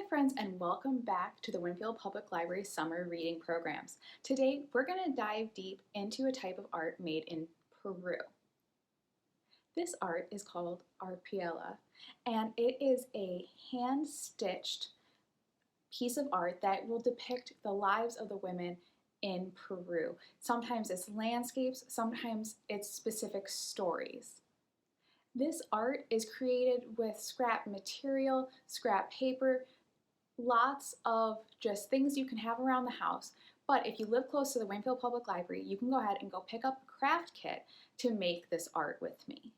friends, and welcome back to the Winfield Public Library Summer Reading Programs. Today we're going to dive deep into a type of art made in Peru. This art is called Arpillera, and it is a hand-stitched piece of art that will depict the lives of the women in Peru. Sometimes it's landscapes, sometimes it's specific stories. This art is created with scrap material, scrap paper, lots of just things you can have around the house. But if you live close to the Winfield Public Library, you can go ahead and go pick up a craft kit to make this art with me.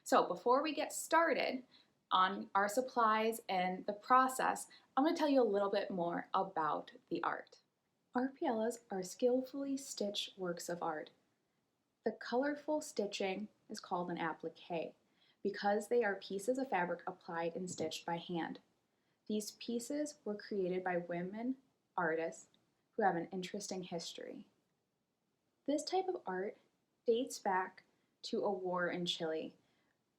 So before we get started on our supplies and the process, I'm going to tell you a little bit more about the art. Arpilleras are skillfully stitched works of art. The colorful stitching is called an applique, because they are pieces of fabric applied and stitched by hand. These pieces were created by women artists who have an interesting history. This type of art dates back to a war in Chile,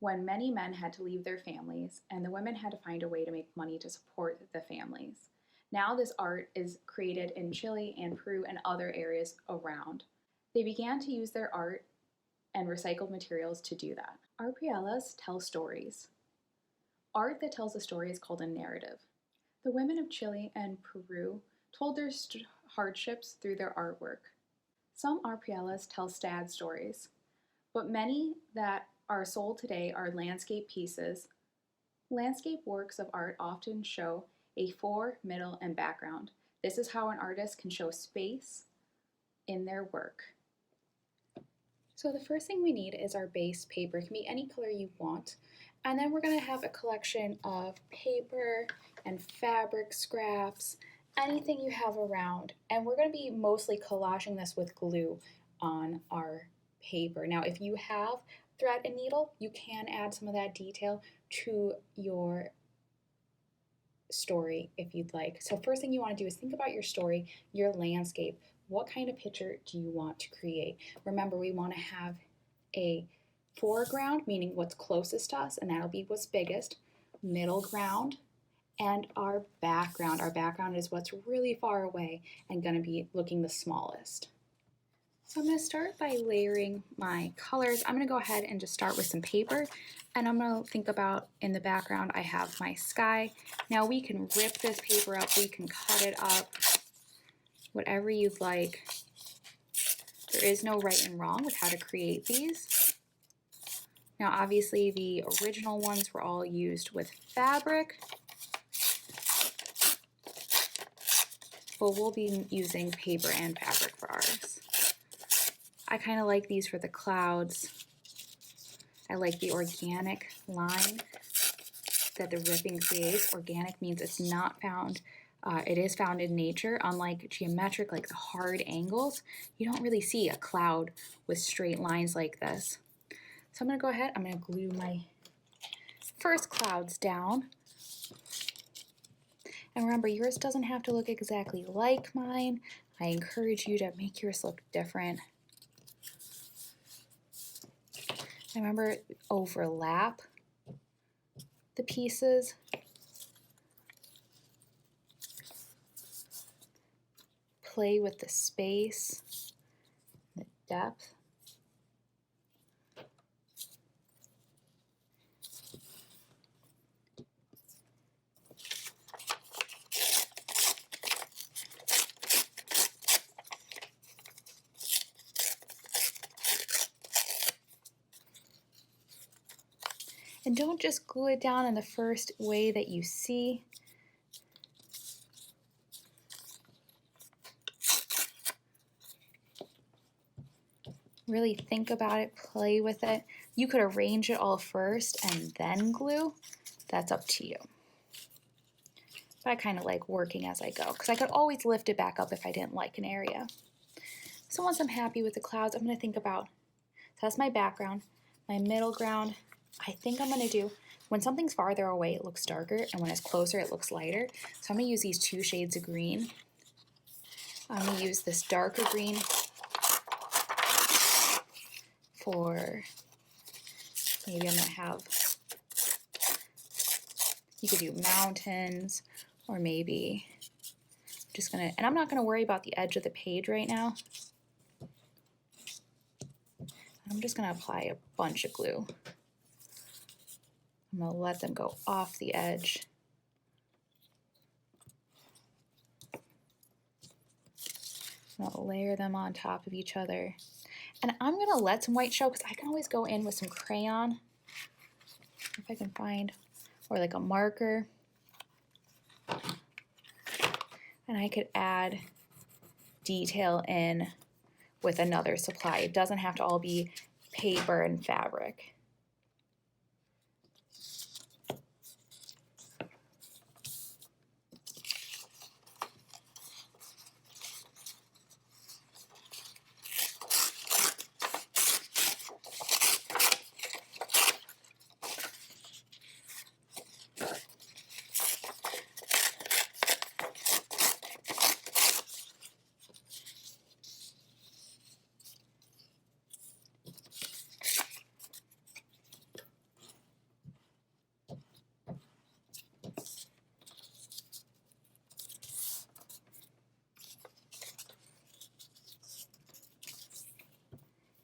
when many men had to leave their families and the women had to find a way to make money to support the families. Now this art is created in Chile and Peru and other areas around. They began to use their art and recycled materials to do that. Arpilleras tell stories. Art that tells a story is called a narrative. The women of Chile and Peru told their hardships through their artwork. Some arpilleras tell sad stories, but many that are sold today are landscape pieces. Landscape works of art often show a fore, middle, and background. This is how an artist can show space in their work. So the first thing we need is our base paper. It can be any color you want. And then we're going to have a collection of paper and fabric scraps, anything you have around. And we're going to be mostly collaging this with glue on our paper. Now, if you have thread and needle, you can add some of that detail to your story if you'd like. So first thing you want to do is think about your story, your landscape. What kind of picture do you want to create? Remember, we want to have a foreground, meaning what's closest to us, and that'll be what's biggest, middle ground, and our background. Our background is what's really far away and going to be looking the smallest. So I'm going to start by layering my colors. I'm going to go ahead and just start with some paper, and I'm going to think about in the background I have my sky. Now we can rip this paper up, we can cut it up, whatever you'd like. There is no right and wrong with how to create these. Now obviously the original ones were all used with fabric, but we'll be using paper and fabric for ours. I kind of like these for the clouds. I like the organic line that the ripping creates. Organic means it's not found, it is found in nature. Unlike geometric, like the hard angles, you don't really see a cloud with straight lines like this. So I'm going to go ahead, I'm going to glue my first clouds down. And remember, yours doesn't have to look exactly like mine. I encourage you to make yours look different. And remember, overlap the pieces. Play with the space, the depth. And don't just glue it down in the first way that you see. Really think about it, play with it. You could arrange it all first and then glue. That's up to you. But I kind of like working as I go because I could always lift it back up if I didn't like an area. So once I'm happy with the clouds, I'm going to think about, so that's my background, my middle ground. I think I'm going to do, when something's farther away, it looks darker, and when it's closer, it looks lighter. So I'm going to use these two shades of green. I'm going to use this darker green for, maybe I'm going to have, you could do mountains Or maybe just gonna, and I'm not gonna worry about the edge of the page right now. I'm just gonna apply a bunch of glue. I'm gonna let them go off the edge. I'm gonna layer them on top of each other. And I'm gonna let some white show because I can always go in with some crayon, if I can find, or like a marker. And I could add detail in with another supply. It doesn't have to all be paper and fabric.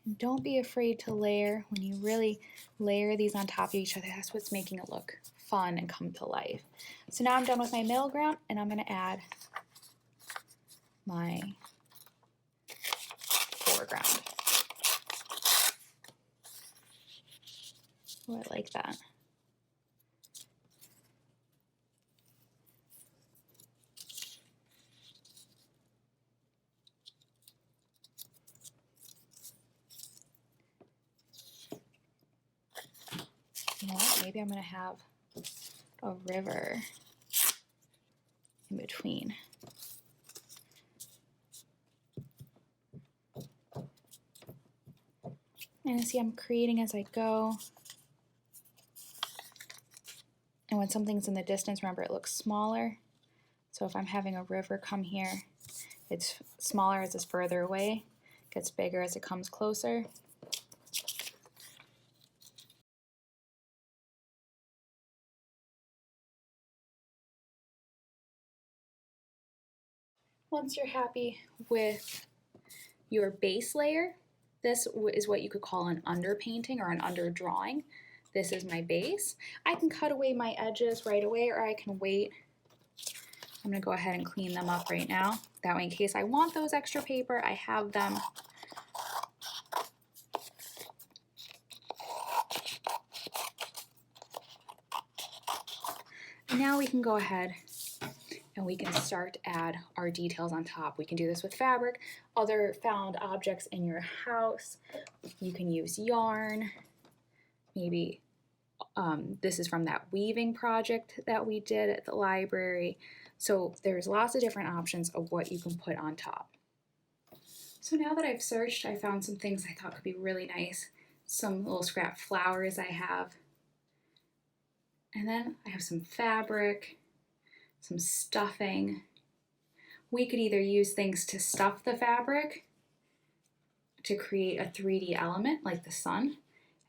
And don't be afraid to layer. When you really layer these on top of each other, that's what's making it look fun and come to life. So now I'm done with my middle ground, and I'm going to add my foreground. Oh, I like that. You know what? Maybe I'm going to have a river in between. And see, I'm creating as I go. And when something's in the distance, remember, it looks smaller. So if I'm having a river come here, it's smaller as it's further away, gets bigger as it comes closer. Once you're happy with your base layer, this is what you could call an underpainting or an underdrawing. This is my base. I can cut away my edges right away, or I can wait. I'm gonna go ahead and clean them up right now. That way, in case I want those extra paper, I have them. And now we can go ahead and we can start to add our details on top. We can do this with fabric, other found objects in your house. You can use yarn. Maybe this is from that weaving project that we did at the library. So there's lots of different options of what you can put on top. So now that I've searched, I found some things I thought could be really nice. Some little scrap flowers I have. And then I have some fabric, some stuffing. We could either use things to stuff the fabric to create a 3D element like the sun.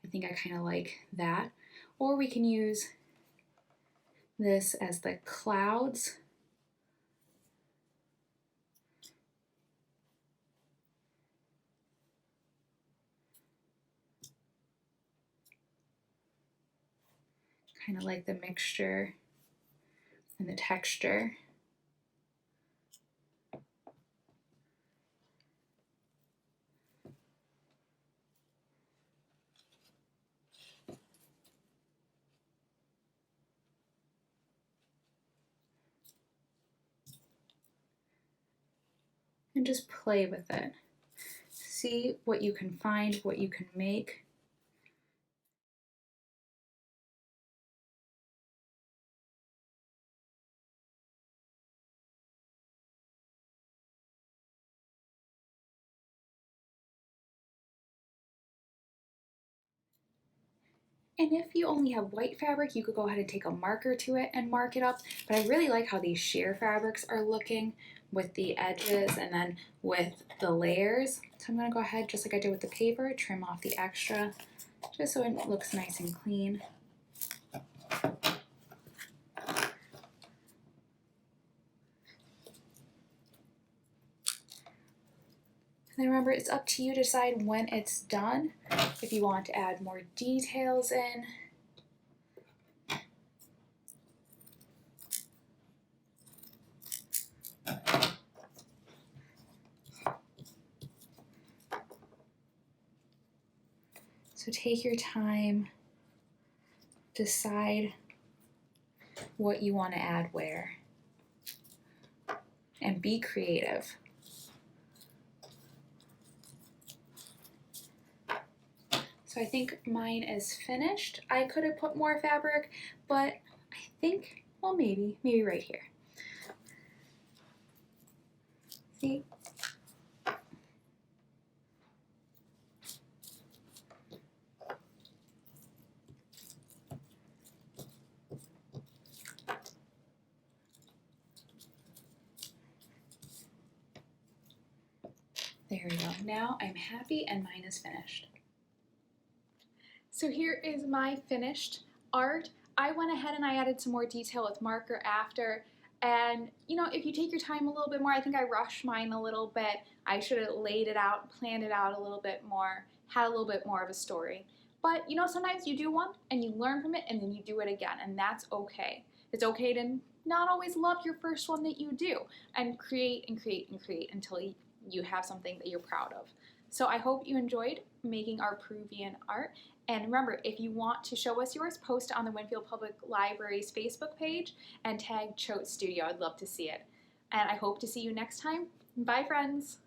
I think I kind of like that. Or we can use this as the clouds. Kind of like the mixture and the texture. And just play with it. See what you can find, what you can make. And if you only have white fabric, you could go ahead and take a marker to it and mark it up. But I really like how these sheer fabrics are looking with the edges and then with the layers. So I'm gonna go ahead, just like I did with the paper, trim off the extra, just so it looks nice and clean. remember, it's up to you to decide when it's done, if you want to add more details in. So take your time, decide what you want to add where, and be creative. So I think mine is finished. I could have put more fabric, but I think, well, maybe right here. See? There we go. Now I'm happy and mine is finished. So here is my finished art. I went ahead and I added some more detail with marker after, and you know, if you take your time a little bit more, I think I rushed mine a little bit. I should have laid it out, planned it out a little bit more, had a little bit more of a story. But you know, sometimes you do one and you learn from it and then you do it again, and that's okay. It's okay to not always love your first one that you do, and create and create and create until you have something that you're proud of. So I hope you enjoyed making our Peruvian art. And remember, if you want to show us yours, post it on the Winfield Public Library's Facebook page and tag Choate Studio. I'd love to see it. And I hope to see you next time. Bye, friends.